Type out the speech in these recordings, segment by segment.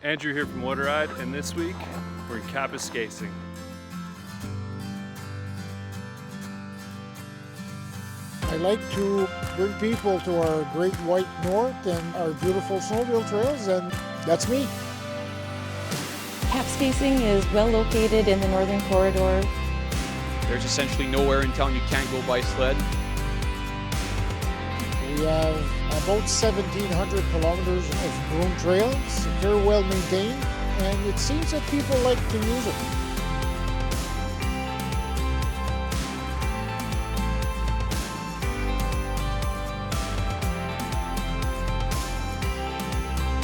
Andrew here from Motor Ride, and this week we're in Kapuskasing. I like to bring people to our great white north and our beautiful snowmobile trails, and that's me. Kapuskasing is well located in the northern corridor. There's essentially nowhere in town you can't go by sled. We have about 1,700 kilometers of groomed trails, very well maintained, and it seems that people like to use it.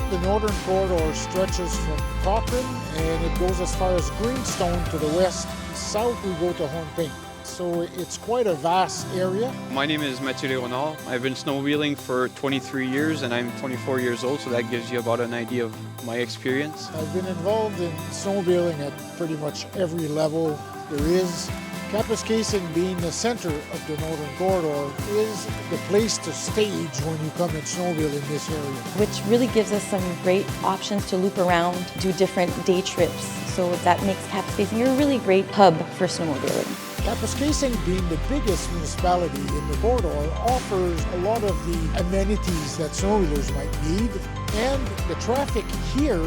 The northern corridor stretches from Cochrane and it goes as far as Greenstone to the west. South we go to Hornpaint. So it's quite a vast area. My name is Mathieu Renard. I've been snowmobiling for 23 years and I'm 24 years old, so that gives you about an idea of my experience. I've been involved in snowmobiling at pretty much every level there is. Kapuskasing, being the center of the northern corridor, is the place to stage when you come and snowmobile in this area. Which really gives us some great options to loop around, do different day trips. So that makes Kapuskasing a really great hub for snowmobiling. Kapuskasing, being the biggest municipality in the corridor, offers a lot of the amenities that snowmobilers might need, and the traffic here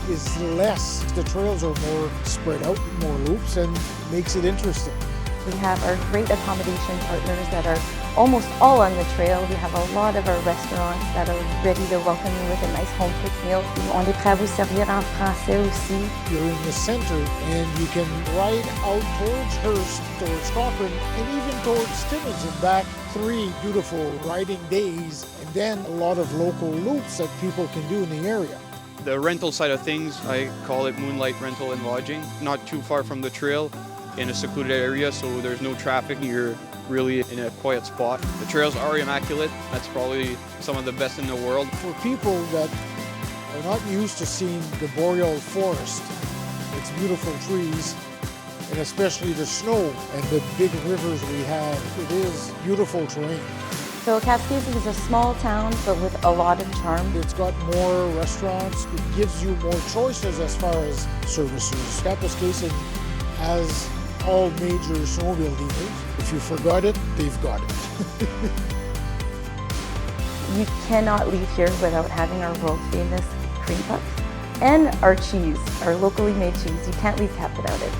is less. The trails are more spread out, more loops, and makes it interesting. We have our great accommodation partners that are almost all on the trail. We have a lot of our restaurants that are ready to welcome you with a nice home-cooked meal. On est prêt à vous servir en français aussi. You're in the center and you can ride out towards Hearst, towards Cochrane, and even towards Timmins and back. 3 beautiful riding days, and then a lot of local loops that people can do in the area. The rental side of things, I call it moonlight rental and lodging. Not too far from the trail, in a secluded area, so there's no traffic. You're really in a quiet spot. The trails are immaculate. That's probably some of the best in the world. For people that are not used to seeing the boreal forest, its beautiful trees, and especially the snow and the big rivers we have, it is beautiful terrain. So Kapuskasing is a small town, but with a lot of charm. It's got more restaurants. It gives you more choices as far as services. Kapuskasing has all major snowmobile dealers. If you forgot it, they've got it. You cannot leave here without having our world famous cream puffs and our cheese, our locally made cheese. You can't leave Cap without it.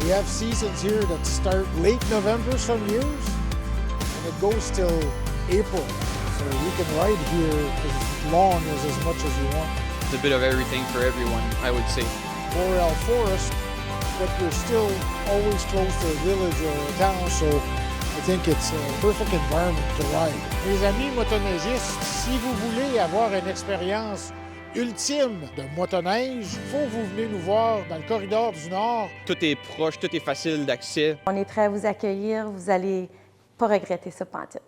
We have seasons here that start late November some years, and it goes till April. So you can ride here as long as much as you want. It's a bit of everything for everyone, I would say. Boreal forest, but you're still always close to a village or a town, so I think it's a perfect environment to ride. Les amis motoneigistes, si vous voulez avoir une expérience ultime de motoneige, faut vous venir nous voir dans le corridor du Nord. Tout est proche, tout est facile d'accès. On est prêt à vous accueillir, vous allez pas regretter ça pantoute.